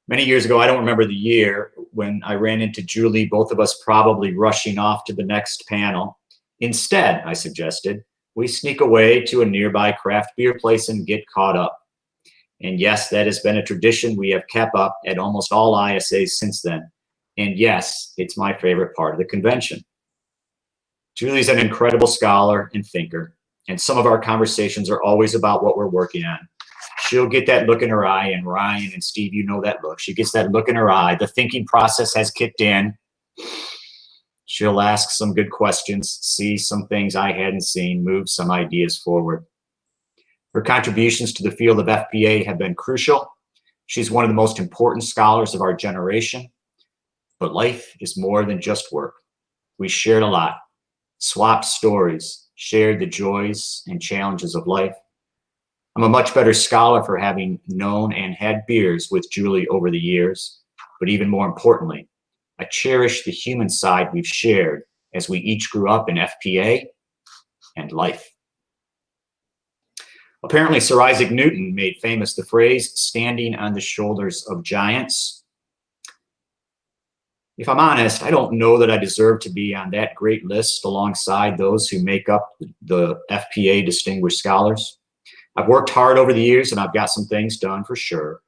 Many years ago, I don't remember the year, when I ran into Julie, both of us probably rushing off to the next panel. Instead, I suggested, we sneak away to a nearby craft beer place and get caught up. And yes, that has been a tradition we have kept up at almost all ISAs since then. And yes, it's my favorite part of the convention. Julie's an incredible scholar and thinker, and some of our conversations are always about what we're working on. She'll get that look in her eye, and Ryan and Steve, you know that look. She gets that look in her eye. The thinking process has kicked in. She'll ask some good questions, see some things I hadn't seen, move some ideas forward. Her contributions to the field of FPA have been crucial. She's one of the most important scholars of our generation. But life is more than just work. We shared a lot, swapped stories, shared the joys and challenges of life. I'm a much better scholar for having known and had beers with Julie over the years. But even more importantly, I cherish the human side we've shared as we each grew up in FPA and life. Apparently, Sir Isaac Newton made famous the phrase, standing on the shoulders of giants. If I'm honest, I don't know that I deserve to be on that great list alongside those who make up the FPA Distinguished Scholars. I've worked hard over the years and I've got some things done for sure.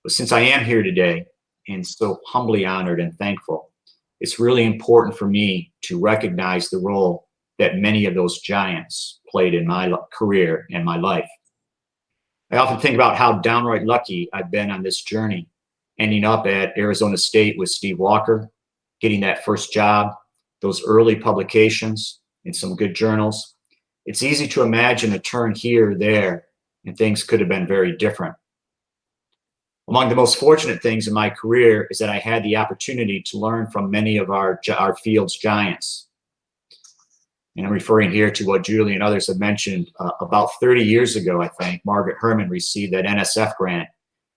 But since I am here today and so humbly honored and thankful, it's really important for me to recognize the role that many of those giants played in my career and my life. I often think about how downright lucky I've been on this journey, ending up at Arizona State with Steve Walker, getting that first job, those early publications in some good journals. It's easy to imagine a turn here or there, and things could have been very different. Among the most fortunate things in my career is that I had the opportunity to learn from many of our field's giants. And I'm referring here to what Julie and others have mentioned. About 30 years ago, I think, Margaret Herman received that NSF grant,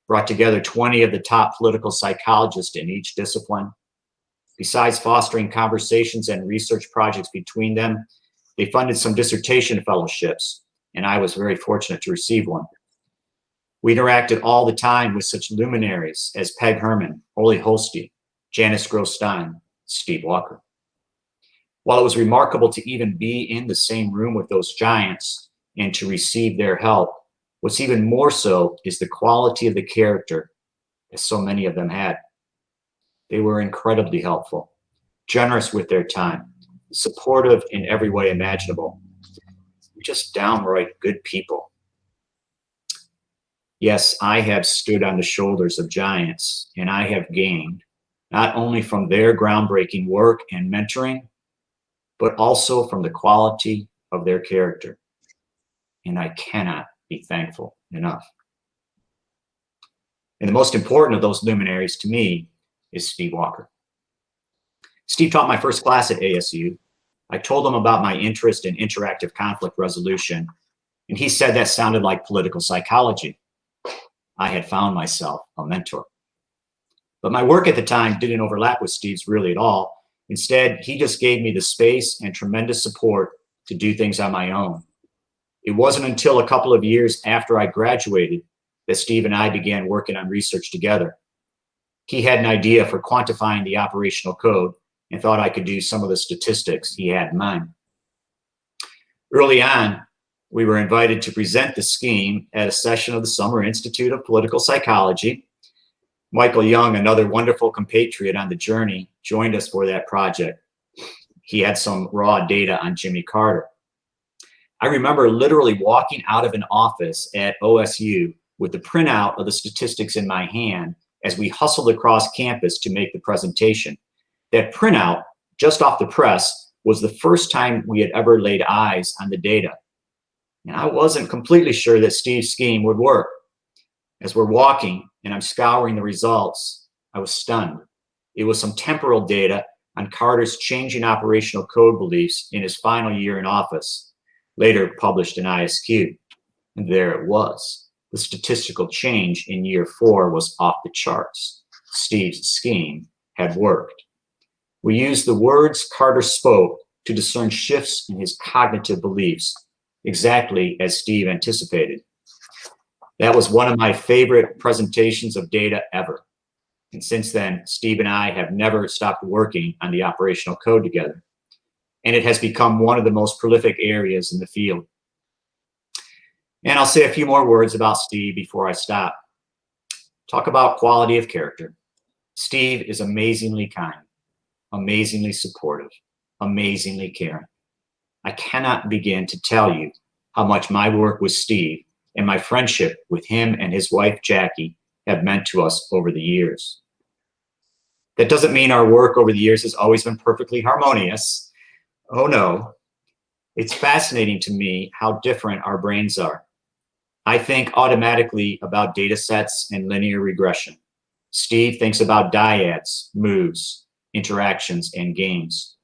brought together 20 of the top political psychologists in each discipline. Besides fostering conversations and research projects between them, they funded some dissertation fellowships, and I was very fortunate to receive one. We interacted all the time with such luminaries as Peg Herman, Ole Holste, Janice Gross-Stein, Steve Walker. While it was remarkable to even be in the same room with those giants and to receive their help, what's even more so is the quality of the character that so many of them had. They were incredibly helpful, generous with their time, supportive in every way imaginable, just downright good people. Yes, I have stood on the shoulders of giants, and I have gained not only from their groundbreaking work and mentoring, but also from the quality of their character. And I cannot be thankful enough. And the most important of those luminaries to me is Steve Walker. Steve taught my first class at ASU. I told him about my interest in interactive conflict resolution, and he said that sounded like political psychology. I had found myself a mentor. But my work at the time didn't overlap with Steve's really at all. Instead, he just gave me the space and tremendous support to do things on my own. It wasn't until a couple of years after I graduated that Steve and I began working on research together. He had an idea for quantifying the operational code and thought I could do some of the statistics he had in mind. Early on, we were invited to present the scheme at a session of the Summer Institute of Political Psychology. Michael Young, another wonderful compatriot on the journey, joined us for that project. He had some raw data on Jimmy Carter. I remember literally walking out of an office at OSU with the printout of the statistics in my hand as we hustled across campus to make the presentation. That printout, just off the press, was the first time we had ever laid eyes on the data. And I wasn't completely sure that Steve's scheme would work. As we're walking, and I'm scouring the results, I was stunned. It was some temporal data on Carter's changing operational code beliefs in his final year in office, later published in ISQ. And there it was. The statistical change in year 4 was off the charts. Steve's scheme had worked. We used the words Carter spoke to discern shifts in his cognitive beliefs, exactly as Steve anticipated. That was one of my favorite presentations of data ever. And since then, Steve and I have never stopped working on the operational code together. And it has become one of the most prolific areas in the field. And I'll say a few more words about Steve before I stop. Talk about quality of character. Steve is amazingly kind, amazingly supportive, amazingly caring. I cannot begin to tell you how much my work with Steve and my friendship with him and his wife, Jackie, have meant to us over the years. That doesn't mean our work over the years has always been perfectly harmonious. Oh no. It's fascinating to me how different our brains are. I think automatically about data sets and linear regression. Steve thinks about dyads, moves, interactions, and games.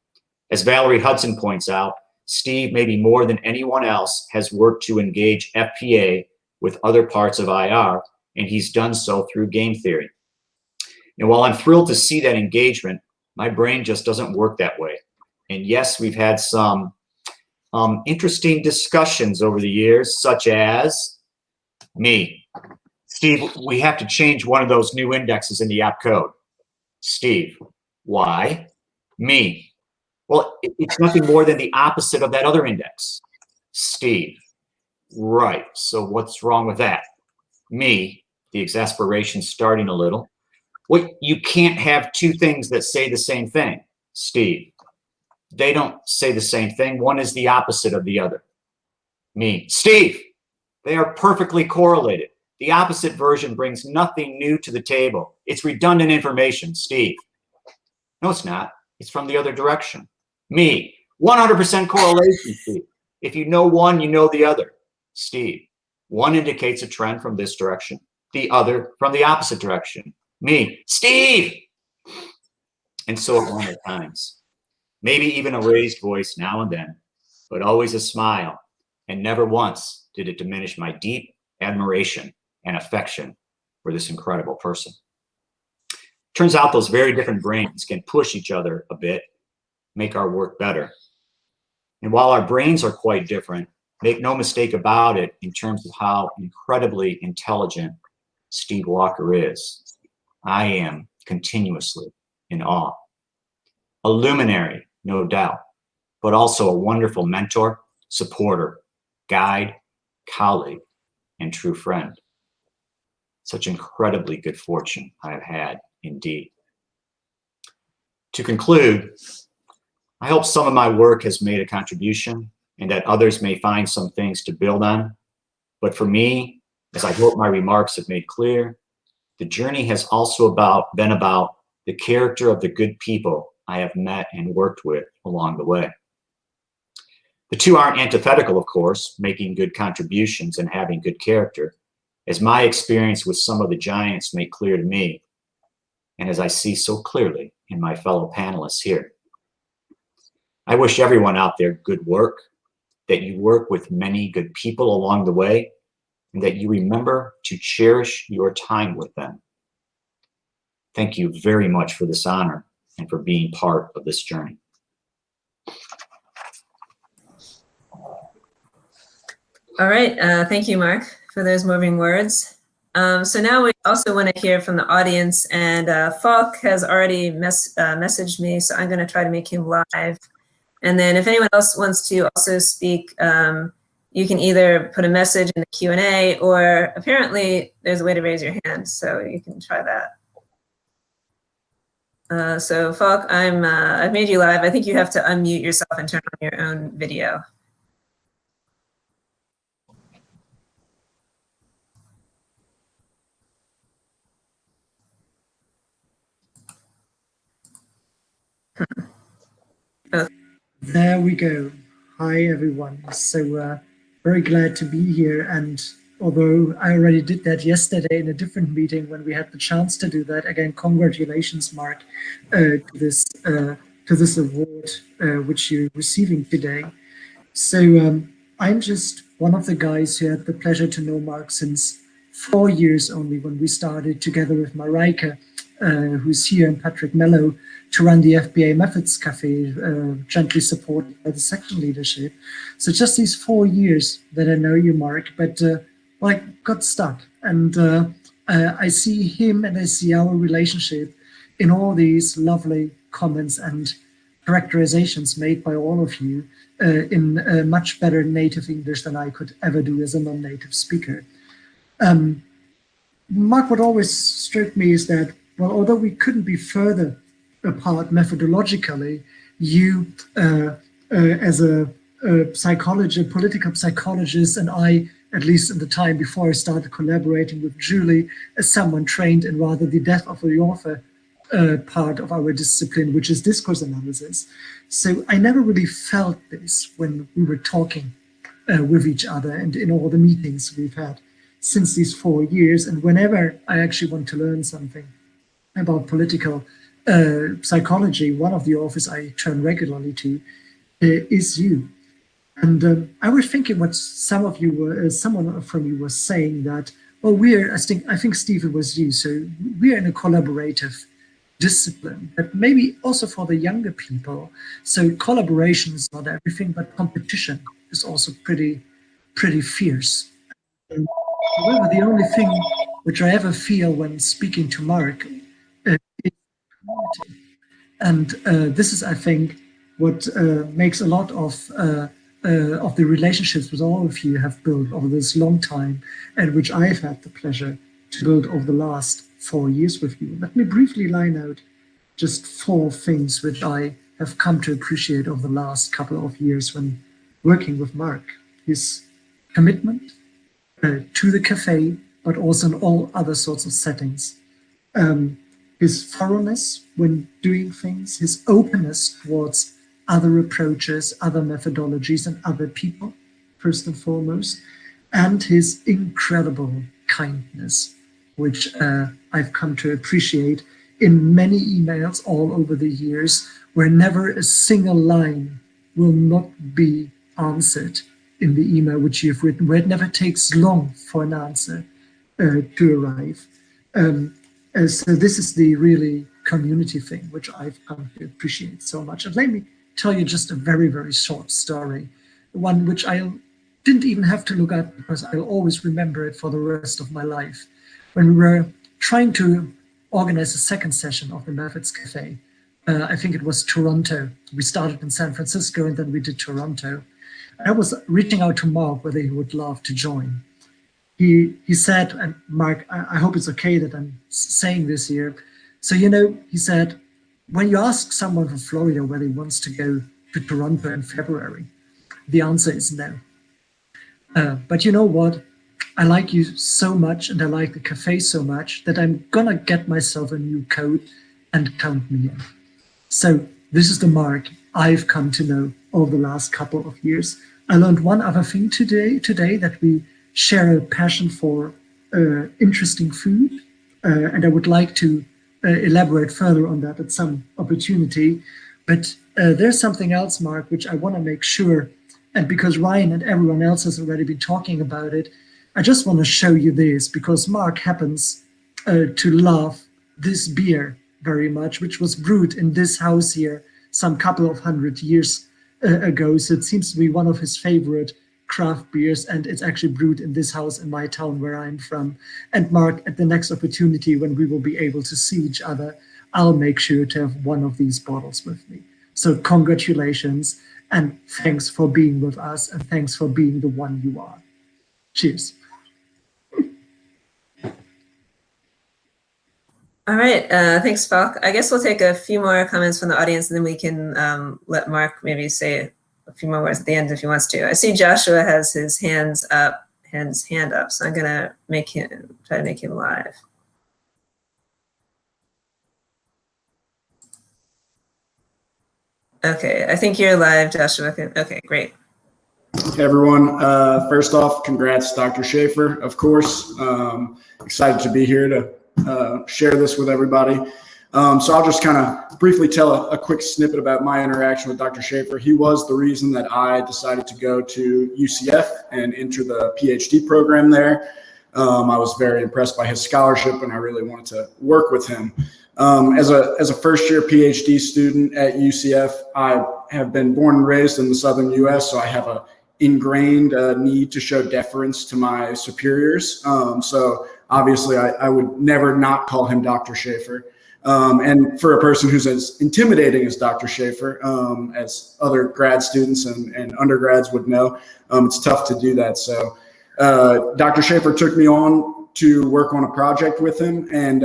As Valerie Hudson points out, Steve, maybe more than anyone else, has worked to engage FPA with other parts of IR, and he's done so through game theory. And while I'm thrilled to see that engagement, my brain just doesn't work that way. And yes, we've had some interesting discussions over the years, such as me. Steve, we have to change one of those new indexes in the app code. Steve, why? Me. Well, it's nothing more than the opposite of that other index. Steve, right. So what's wrong with that? Me, the exasperation starting a little. Well, you can't have two things that say the same thing. Steve, they don't say the same thing. One is the opposite of the other. Me, Steve, they are perfectly correlated. The opposite version brings nothing new to the table. It's redundant information, Steve. No, it's not. It's from the other direction. Me, 100% correlation, Steve. If you know one, you know the other. Steve, one indicates a trend from this direction, the other from the opposite direction. Me, Steve! And so at one at times. Maybe even a raised voice now and then, but always a smile. And never once did it diminish my deep admiration and affection for this incredible person. Turns out those very different brains can push each other a bit, make our work better. And while our brains are quite different, make no mistake about it in terms of how incredibly intelligent Steve Walker is. I am continuously in awe. A luminary, no doubt, but also a wonderful mentor, supporter, guide, colleague, and true friend. Such incredibly good fortune I have had indeed. To conclude, I hope some of my work has made a contribution and that others may find some things to build on. But for me, as I hope my remarks have made clear, the journey has also been about the character of the good people I have met and worked with along the way. The two aren't antithetical, of course, making good contributions and having good character, as my experience with some of the giants made clear to me, and as I see so clearly in my fellow panelists here. I wish everyone out there good work, that you work with many good people along the way, and that you remember to cherish your time with them. Thank you very much for this honor and for being part of this journey. All right, thank you, Mark, for those moving words. So now we also want to hear from the audience, and Falk has already messaged me, so I'm going to try to make him live. And then if anyone else wants to also speak, you can either put a message in the Q&A, or apparently there's a way to raise your hand, so you can try that. So Falk, I've made you live. I think you have to unmute yourself and turn on your own video. There we go. Hi, everyone. So very glad to be here. And although I already did that yesterday in a different meeting when we had the chance to do that. Again, congratulations, Mark, to this award which you're receiving today. So I'm just one of the guys who had the pleasure to know Mark since 4 years only, when we started together with Marika, who's here, and Patrick Mello, to run the FPA Methods Cafe, gently supported by the section leadership. So just these 4 years that I know you, Mark, but well, I got stuck. And I see him and I see our relationship in all these lovely comments and characterizations made by all of you in much better native English than I could ever do as a non-native speaker. Mark, what always struck me is that, well, although we couldn't be further apart methodologically, you as a psychologist, political psychologist, and I, at least in the time before I started collaborating with Julie, as someone trained in rather the death of the author part of our discipline, which is discourse analysis. So I never really felt this when we were talking with each other and in all the meetings we've had since these 4 years. And whenever I actually want to learn something about political psychology, one of the authors I turn regularly to is you. And I was thinking what someone from you was saying, that, well, I think Steve, it was you, so we're in a collaborative discipline, but maybe also for the younger people. So collaboration is not everything, but competition is also pretty fierce. And however, the only thing which I ever feel when speaking to Mark is community. And this is, I think, what makes a lot of the relationships with all of you have built over this long time, and which I've had the pleasure to build over the last 4 years with you. Let me briefly line out just 4 things which I have come to appreciate over the last couple of years when working with Mark. His commitment to the cafe, but also in all other sorts of settings. His thoroughness when doing things, his openness towards other approaches, other methodologies, and other people, first and foremost, and his incredible kindness, which I've come to appreciate in many emails all over the years, where never a single line will not be answered in the email which you've written, where it never takes long for an answer to arrive. So this is the really community thing, which I've come to appreciate so much. And let me tell you just a very, very short story, one which I didn't even have to look up because I'll always remember it for the rest of my life. When we were trying to organize a second session of the Methods Cafe, I think it was Toronto. We started in San Francisco and then we did Toronto. I was reaching out to Mark whether he would love to join. He said, and Mark, I hope it's okay that I'm saying this here. So, he said, when you ask someone from Florida whether he wants to go to Toronto in February, the answer is no. But you know what? I like you so much and I like the cafe so much that I'm gonna get myself a new coat and count me in. So this is the Mark I've come to know over the last couple of years. I learned one other thing today that we share a passion for interesting food, and I would like to elaborate further on that at some opportunity. But there's something else, Mark, which I want to make sure, and because Ryan and everyone else has already been talking about it, I just want to show you this, because Mark happens to love this beer very much, which was brewed in this house here some couple of 100 years ago. So it seems to be one of his favorite craft beers, and it's actually brewed in this house in my town where I'm from. And Mark, at the next opportunity when we will be able to see each other, I'll make sure to have one of these bottles with me. So congratulations, and thanks for being with us, and thanks for being the one you are. Cheers. All right, thanks, Falk. I guess we'll take a few more comments from the audience, and then we can let Mark maybe say a few more words at the end if he wants to. I see Joshua has his hand up, so I'm gonna try to make him live. Okay, I think you're live, Joshua. Okay, great. everyone. First off, congrats, Dr. Schafer, of course. Excited to be here to share this with everybody. So I'll just kind of briefly tell a quick snippet about my interaction with Dr. Schafer. He was the reason that I decided to go to UCF and enter the PhD program there. I was very impressed by his scholarship, and I really wanted to work with him. As a first-year PhD student at UCF, I have been born and raised in the southern U.S., so I have a ingrained need to show deference to my superiors. So obviously, I would never not call him Dr. Schafer. And for a person who's as intimidating as Dr. Schafer, as other grad students and undergrads would know, it's tough to do that. So Dr. Schafer took me on to work on a project with him, and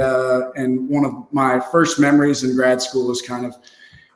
one of my first memories in grad school was kind of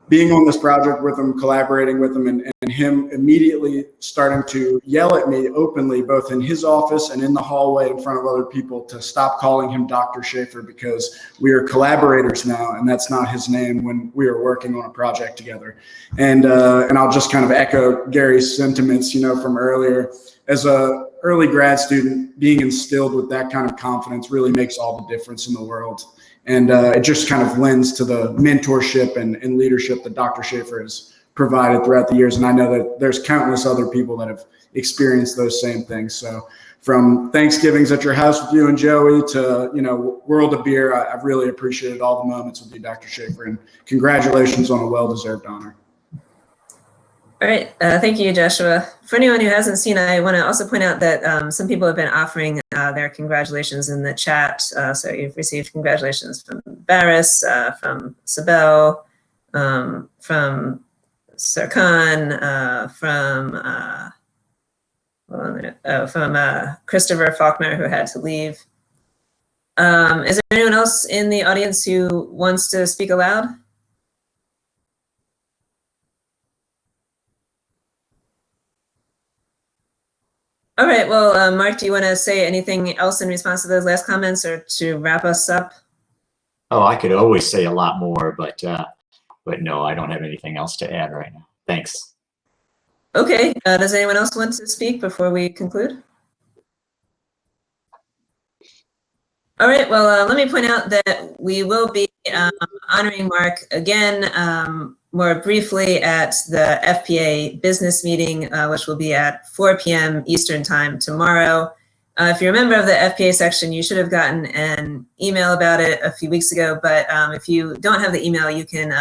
being on this project with him, collaborating with him, and him immediately starting to yell at me openly, both in his office and in the hallway in front of other people, to stop calling him Dr. Schafer because we are collaborators now, and that's not his name when we are working on a project together. And I'll just kind of echo Gary's sentiments, from earlier. As a early grad student, being instilled with that kind of confidence really makes all the difference in the world. And it just kind of lends to the mentorship and leadership that Dr. Schafer has provided throughout the years. And I know that there's countless other people that have experienced those same things. So from Thanksgivings at your house with you and Joey to, World of Beer, I've really appreciated all the moments with you, Dr. Schafer, and congratulations on a well-deserved honor. All right. Thank you, Joshua. For anyone who hasn't seen, I want to also point out that some people have been offering their congratulations in the chat. So you've received congratulations from Barris, from Sabel, from Serkan, from Christopher Faulkner, who had to leave. Is there anyone else in the audience who wants to speak aloud? All right, well, Mark, do you want to say anything else in response to those last comments or to wrap us up? Oh, I could always say a lot more, but no, I don't have anything else to add right now. Thanks. Okay, does anyone else want to speak before we conclude? All right, well, let me point out that we will be honoring Mark again more briefly at the FPA business meeting, which will be at 4 p.m. Eastern time tomorrow. If you're a member of the FPA section, you should have gotten an email about it a few weeks ago, but if you don't have the email, you can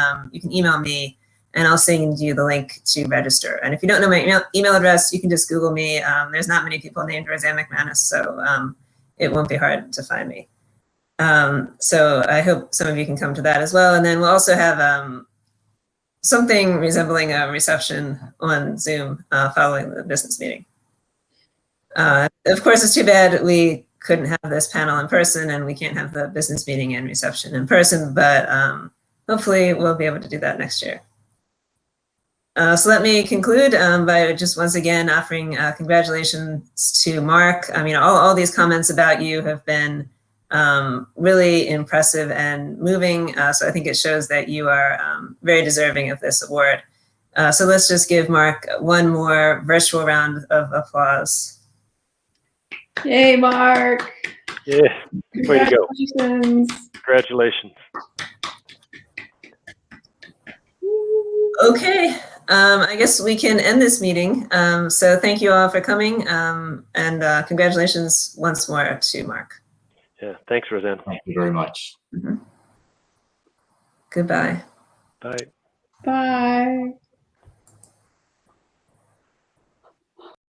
email me and I'll send you the link to register. And if you don't know my email address, you can just Google me. There's not many people named Ryan McManus, so it won't be hard to find me. So I hope some of you can come to that as well. And then we'll also have something resembling a reception on Zoom following the business meeting. Of course, it's too bad we couldn't have this panel in person and we can't have the business meeting and reception in person, but hopefully we'll be able to do that next year. So let me conclude by just once again offering congratulations to Mark. I mean, all these comments about you have been really impressive and moving. So I think it shows that you are very deserving of this award. So let's just give Mark one more virtual round of applause. Yay, Mark. Yeah, way to go. Congratulations. Congratulations. Okay, I guess we can end this meeting. So thank you all for coming and congratulations once more to Mark. Yeah, thanks, Roseanne. Thank you very much. Goodbye. Bye. Bye.